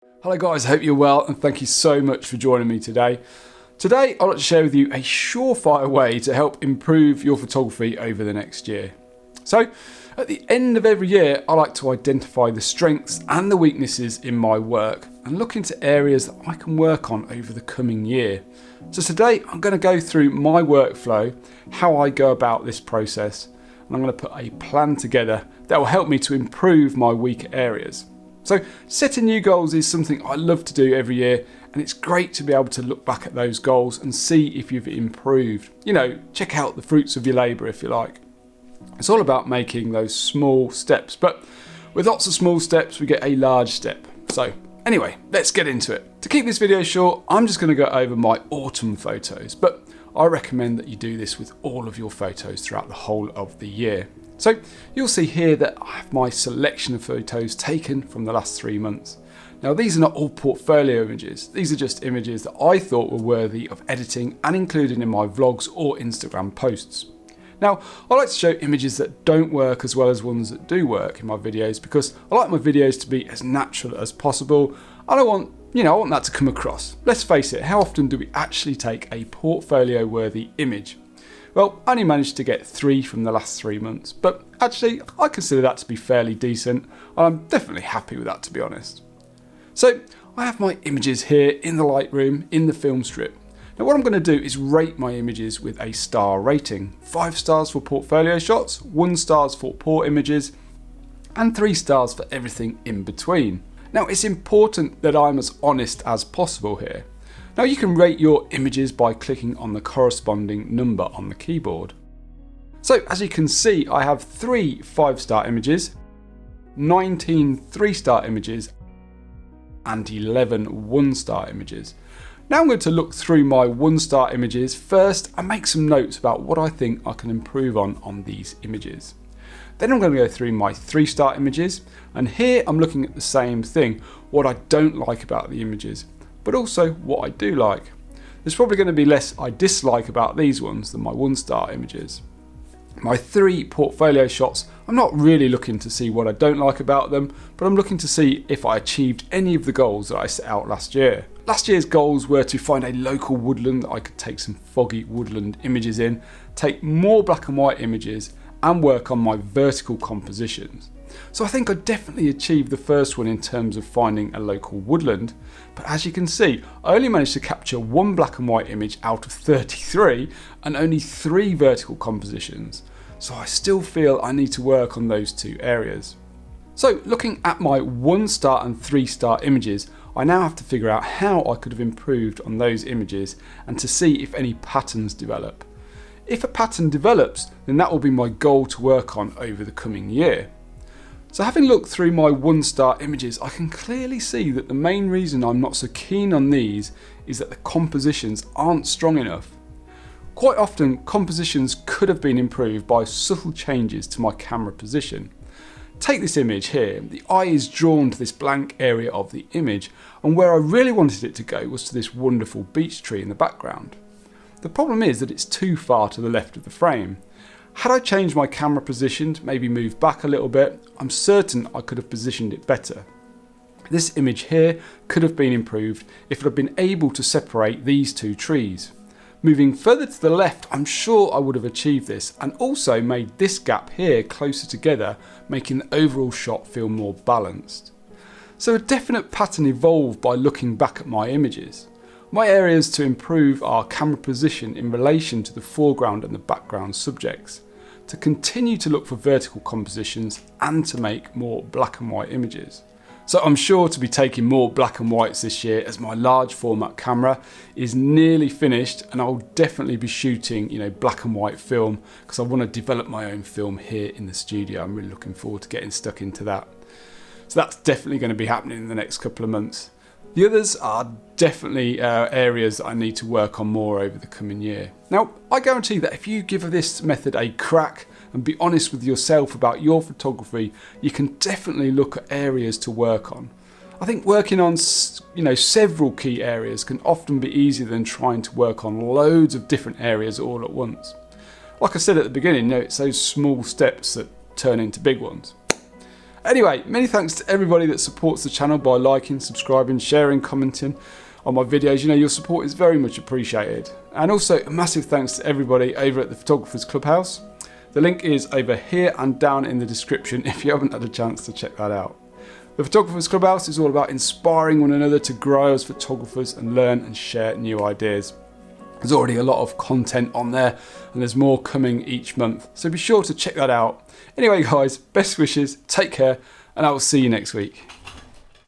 Hello guys, I hope you're well and thank you so much for joining me today. Today I'd like to share with you a surefire way to help improve your photography over the next year. So at the end of every year I like to identify the strengths and the weaknesses in my work and look into areas that I can work on over the coming year. So today I'm going to go through my workflow, how I go about this process, and I'm going to put a plan together that will help me to improve my weaker areas. So setting new goals is something I love to do every year, and it's great to be able to look back at those goals and see if you've improved. Check out the fruits of your labour if you like. It's all about making those small steps, but with lots of small steps we get a large step. So anyway, let's get into it. To keep this video short, I'm just going to go over my autumn photos, but I recommend that you do this with all of your photos throughout the whole of the year. So you'll see here that I have my selection of photos taken from the last 3 months. Now these are not all portfolio images, these are just images that I thought were worthy of editing and including in my vlogs or Instagram posts. Now I like to show images that don't work as well as ones that do work in my videos because I like my videos to be as natural as possible and I want that to come across. Let's face it, how often do we actually take a portfolio worthy image? Well, I only managed to get 3 from the last 3 months, but actually I consider that to be fairly decent and I'm definitely happy with that, to be honest. So I have my images here in the Lightroom in the film strip. Now what I'm going to do is rate my images with a star rating. 5 stars for portfolio shots, 1 star for poor images and 3 stars for everything in between. Now it's important that I'm as honest as possible here. Now you can rate your images by clicking on the corresponding number on the keyboard. So as you can see, I have 3 5-star images, 19 3-star images and 11 1-star images. Now I'm going to look through my 1-star images first and make some notes about what I think I can improve on these images. Then I'm going to go through my 3-star images, and here I'm looking at the same thing, what I don't like about the images, but also what I do like. There's probably going to be less I dislike about these ones than my 1-star images. My 3 portfolio shots, I'm not really looking to see what I don't like about them, but I'm looking to see if I achieved any of the goals that I set out last year. Last year's goals were to find a local woodland that I could take some foggy woodland images in, take more black and white images, and work on my vertical compositions. So I think I definitely achieved the first one in terms of finding a local woodland, but as you can see, I only managed to capture 1 black and white image out of 33 and only 3 vertical compositions. So I still feel I need to work on those 2 areas. So looking at my 1-star and 3-star images, I now have to figure out how I could have improved on those images and to see if any patterns develop. If a pattern develops, then that will be my goal to work on over the coming year. So having looked through my 1-star images, I can clearly see that the main reason I'm not so keen on these is that the compositions aren't strong enough. Quite often, compositions could have been improved by subtle changes to my camera position. Take this image here, the eye is drawn to this blank area of the image, and where I really wanted it to go was to this wonderful beech tree in the background. The problem is that it's too far to the left of the frame. Had I changed my camera position, maybe moved back a little bit, I'm certain I could have positioned it better. This image here could have been improved if it had been able to separate these 2 trees. Moving further to the left, I'm sure I would have achieved this and also made this gap here closer together, making the overall shot feel more balanced. So a definite pattern evolved by looking back at my images. My areas to improve are camera position in relation to the foreground and the background subjects, to continue to look for vertical compositions and to make more black and white images. So I'm sure to be taking more black and whites this year as my large format camera is nearly finished and I'll definitely be shooting black and white film because I want to develop my own film here in the studio. I'm really looking forward to getting stuck into that. So that's definitely going to be happening in the next couple of months. The others are definitely areas that I need to work on more over the coming year. Now, I guarantee that if you give this method a crack and be honest with yourself about your photography, you can definitely look at areas to work on. I think working on several key areas can often be easier than trying to work on loads of different areas all at once. Like I said at the beginning, it's those small steps that turn into big ones. Anyway, many thanks to everybody that supports the channel by liking, subscribing, sharing, commenting on my videos. You know, your support is very much appreciated. And also a massive thanks to everybody over at the Photographers Clubhouse. The link is over here and down in the description if you haven't had a chance to check that out. The Photographers Clubhouse is all about inspiring one another to grow as photographers and learn and share new ideas. There's already a lot of content on there and there's more coming each month, so be sure to check that out. Anyway guys, best wishes, take care, and I will see you next week.